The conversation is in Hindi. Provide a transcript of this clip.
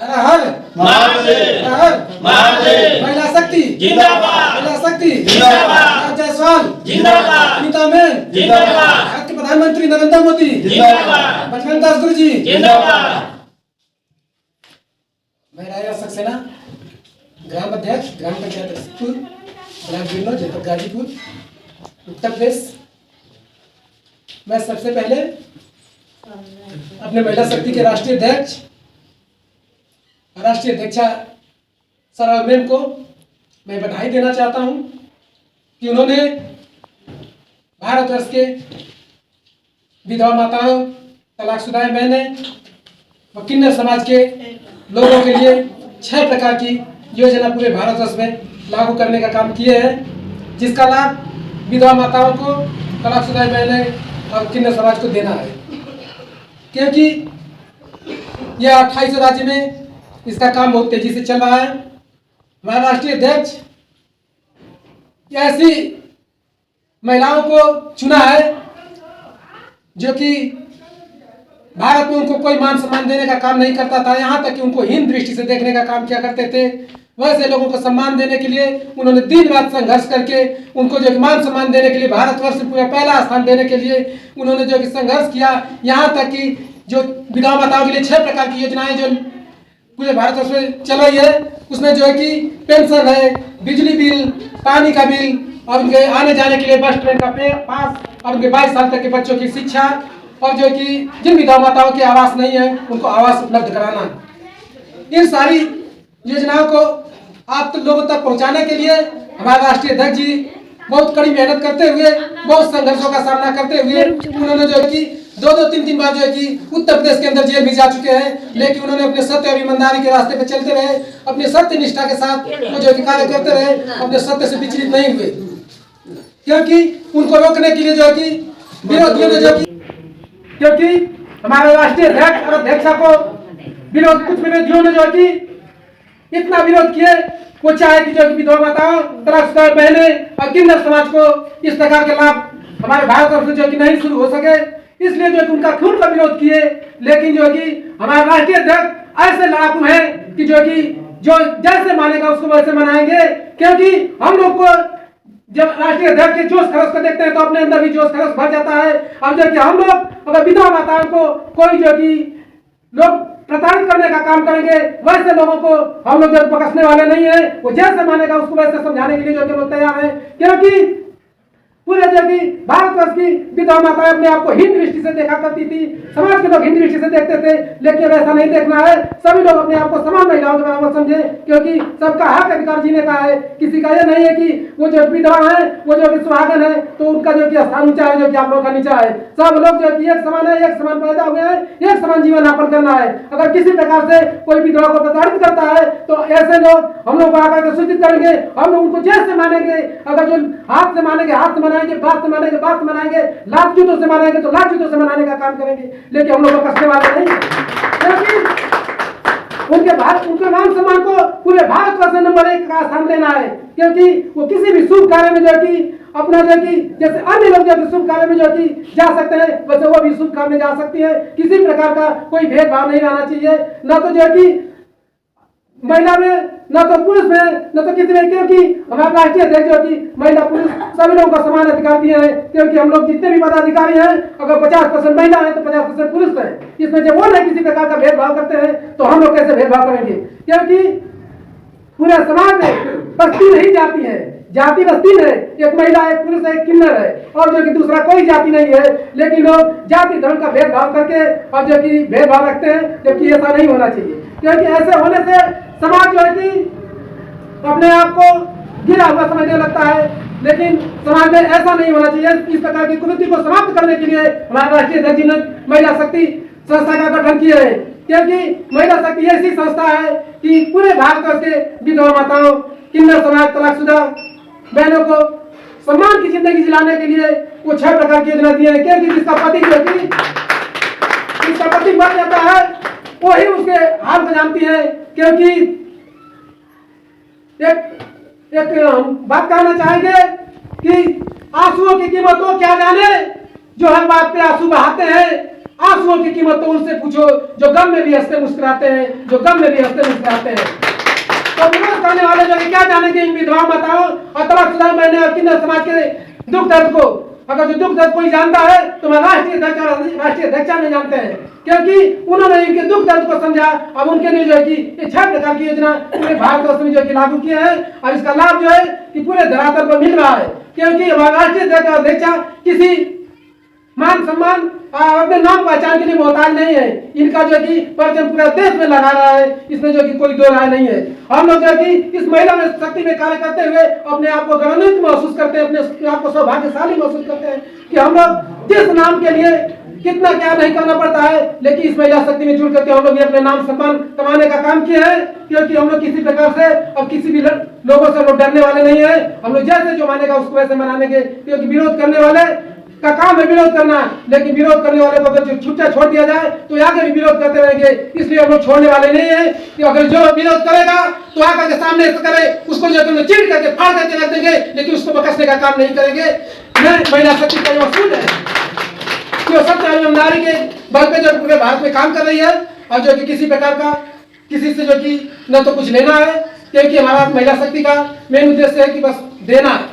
हर हर महादेव, हर हर महादेव, महिला शक्ति जिंदाबाद, महिला शक्ति जिंदाबाद, जायसवाल जिंदाबाद, अमिता मैन जिंदाबाद, भारत के प्रधानमंत्री नरेंद्र मोदी जिंदाबाद, बचपन दास गुरु जी जिंदाबाद। मैं राजा सक्सेना ग्राम अध्यक्ष ग्राम पंचायत रसूलपुर ब्लॉक बिरनौर जनपद गाजीपुर उत्तर प्रदेश। मैं सबसे पहले अपने महिला शक्ति के राष्ट्रीय अध्यक्षा सरा मैम को मैं बधाई देना चाहता हूं कि उन्होंने भारतवर्ष के विधवा माताओं, तलाकशुदा बहनें व किन्नर समाज के लोगों के लिए 6 प्रकार की योजना पूरे भारतवर्ष में लागू करने का काम किए हैं, जिसका लाभ विधवा माताओं को, तलाकशुदा बहनें और किन्नर समाज को देना है। क्योंकि यह 28 राज्य में इसका काम बहुत तेजी से चल रहा है। हमारा राष्ट्रीय अध्यक्ष ऐसी महिलाओं को चुना है जो कि भारत में उनको कोई मान सम्मान देने का काम नहीं करता था, यहाँ तक कि उनको हीन दृष्टि से देखने का काम किया करते थे। वैसे लोगों को सम्मान देने के लिए उन्होंने दिन रात संघर्ष करके उनको जो मान सम्मान देने के लिए, भारतवर्ष में पूरा पहला स्थान देने के लिए उन्होंने जो कि संघर्ष किया। यहाँ तक कि जो विधवा माताओं के लिए 6 प्रकार की योजनाएं जो पूरे भारतवर्ष में चल रही है, उसमें जो है कि पेंशन है, बिजली बिल, पानी का बिल और उनके आने जाने के लिए बस ट्रेन का पास और उनके 22 साल तक के बच्चों की शिक्षा और जो कि जिन विधवा माताओं के आवास नहीं है उनको आवास उपलब्ध कराना। इन सारी योजनाओं को आप लोगों तक पहुंचाने के लिए हमारे राष्ट्रीय अध्यक्ष जी बहुत कड़ी मेहनत करते हुए, बहुत संघर्षों का सामना करते हुए उन्होंने जो है कि 2-3 बार जो है कि उत्तर प्रदेश के अंदर जेल भी जा चुके हैं, लेकिन उन्होंने अपने सत्य और ईमानदारी के रास्ते पे चलते रहे, अपने सत्य निष्ठा के साथ वो जो कार्य करते रहे, अपने सत्य से विचलित नहीं हुए। क्योंकि उनको रोकने के लिए जो है कि विरोधियों ने जो कि क्योंकि हमारे राष्ट्रीय अध्यक्ष और अध्यक्षा को कुछ विरोधियों ने जो है कि इतना विरोध किए, वो चाहे कि जो विधवा माताओं, तलाकशुदा बहनें और किन्नर समाज को इस प्रकार के लाभ हमारे भारत में जो कि नहीं शुरू हो सके, इसलिए जो उनका खून का विरोध किए। लेकिन जो कि हमारे राष्ट्रीय अध्यक्ष ऐसे लड़ाकू हैं कि जो जैसे मानेगा उसको वैसे मनाएंगे। क्योंकि हम लोग को जब राष्ट्रीय अध्यक्ष के जोश खरोश को देखते हैं तो अपने अंदर भी जोश खरोश भर जाता है। और जो कि हम लोग अगर विधवा माताओं को कोई जो कि लोग प्रताड़ित करने का काम करेंगे, वैसे लोगों को हम लोग जब पकड़ने वाले नहीं है। वो जैसे मानेगा उसको वैसे समझाने के लिए जो लोग तैयार है। क्योंकि पूरे जो कि भारतवर्ष की विधवा माताएं अपने आप को हीन दृष्टि से देखा करती थी, समाज के लोग हीन दृष्टि से देखते थे, लेकिन ऐसा नहीं देखना है। सभी लोग अपने आप को समान महिलाओं के बराबर समझे, क्योंकि सबका हक अधिकार जीने का है। किसी का यह नहीं है कि वो जो विधवा है, वो जो कि सुहागन है, तो उनका जो कि स्थान ऊंचा है, जो कि आप लोगों का नीचा है। सब लोग जो कि एक समान है, एक समान पैदा हुए हैं, एक समान जीवन यापन करना है। अगर किसी प्रकार से कोई विधवा को प्रताड़ित करता है तो ऐसे लोग हम लोग को आकर के सूचित करेंगे, हम लोग उनको जैसे मानेंगे। अगर जो हाथ से मानेंगे हाथ से मनाएंगे, बात से मानेंगे बात से मनाएंगे, लाख जूतों से मनाएंगे तो लाख जूतों से मनाने का काम करेंगे। लेकिन हम लोग कसने वाले नहीं, क्योंकि उनके मान सम्मान को पूरे भारतवर्ष में नंबर 1 का स्थान देना है। क्योंकि वो किसी भी शुभ कार्य में जो कि अपना जो कि जैसे अन्य लोग जो शुभ कार्य में जो कि जा सकते हैं, वैसे वो भी शुभ कार्य में जा सकती है। किसी प्रकार का कोई भेदभाव नहीं रहना चाहिए, न तो जो कि महिला में, न तो पुरुष में, न तो किसी में। क्योंकि हमारे राष्ट्रीय अध्यक्ष जो कि महिला पुरुष सभी लोगों को समान अधिकार दिए हैं। क्योंकि हम लोग जितने भी पदाधिकारी हैं, अगर 50% महिला है तो 50% पुरुष है। इसमें जब वो नहीं किसी प्रकार का भेदभाव करते हैं तो हम लोग कैसे भेदभाव करेंगे? क्योंकि पूरे समाज में बस्ती नहीं जाती है, जाति बस 3 है, एक महिला है, एक पुरुष है, एक किन्नर है, और जो कि दूसरा कोई जाति नहीं है। लेकिन लोग जाति धर्म का भेदभाव करके और जो कि भेदभाव रखते हैं, जबकि ऐसा नहीं होना चाहिए। क्योंकि ऐसे होने से समाज जो है कि अपने आप को गिरा हुआ समझने लगता है। लेकिन समाज में ऐसा नहीं होना चाहिए। इस प्रकार की कुरीति को समाप्त करने के लिए हमारे राष्ट्रीय अध्यक्ष जी ने महिला शक्ति संस्था का गठन किया है। क्योंकि महिला शक्ति ऐसी संस्था है कि पूरे भारतवर्ष के विधवा माताओं, किन्नर समाज, तलाकशुदा बहनों को सम्मान की जिंदगी जिलाने के लिए वो 6 प्रकार की योजना दी है। क्योंकि जिसका पति मर जाता है वही उसके हाल को जानती है। क्योंकि एक बात कहना चाहेंगे कि आंसुओं की कीमत वो क्या जाने जो हर बात पे आंसू बहाते हैं। आंसुओं की कीमत तो उनसे पूछो जो गम में भी हंसते मुस्कुराते हैं, जो गम में भी हंसते मुस्कुराते हैं। तो विरोध करने वाले जो क्या जानेंगे इन विधवाओं माताओं और तलाक शुदा बहनें और किन्नर समाज के दुख दर्द को। अगर जो दुख दर्द कोई जानता है तो मैं राष्ट्रीय अध्यक्ष नहीं जानते हैं, क्योंकि उन्होंने इनके दुख दर्द को समझा। अब उनके लिए जो है कि ये 6 प्रकार की योजना पूरे भारतवर्ष में जो है कि लागू किए हैं और इसका लाभ जो है कि पूरे धरातल पर मिल रहा है, क्योंकि राष्ट्रीय अध्यक्ष किसी मान सम्मान अपने नाम पहचान के लिए मोहताज नहीं है। इनका जो कि परचम पूरे देश में लगा रहा है, इसमें जो कि कोई दो राय नहीं है। हम लोग जो कि इस महिला में शक्ति में कार्य करते हुए अपने आप को गौरवान्वित महसूस करते हैं, अपने आप को सौभाग्यशाली महसूस करते हैं कि हम लोग जिस नाम के लिए कितना क्या नहीं करना पड़ता है, लेकिन इस महिला शक्ति में जुड़ करके हम लोग भी अपने नाम सम्मान कमाने का काम किया है। क्योंकि हम लोग किसी प्रकार से और किसी भी लोगों से लोग डरने वाले नहीं है। हम लोग जैसे जो मानेगा उसको वैसे मनानेंगे, क्योंकि विरोध करने वाले का काम है विरोध करना, लेकिन विरोध करने वाले को अगर छुट्टा छोड़ दिया जाए तो आगे भी विरोध करते रहेंगे। इसलिए हम लोग छोड़ने वाले नहीं है कि अगर जो विरोध करेगा तो आकर के सामने करे, उसको जो चीड़ करके फाड़ करके रख देंगे, लेकिन उसको बकसने का काम नहीं करेंगे। मैं महिला शक्ति का मसूल है कि वो सत्य एवं नारी के बल पे जो पूरे भारत में काम कर रही है और जो कि किसी प्रकार का किसी से जो कि न तो कुछ लेना है, क्योंकि हमारा महिला शक्ति का मेन उद्देश्य है कि बस देना है।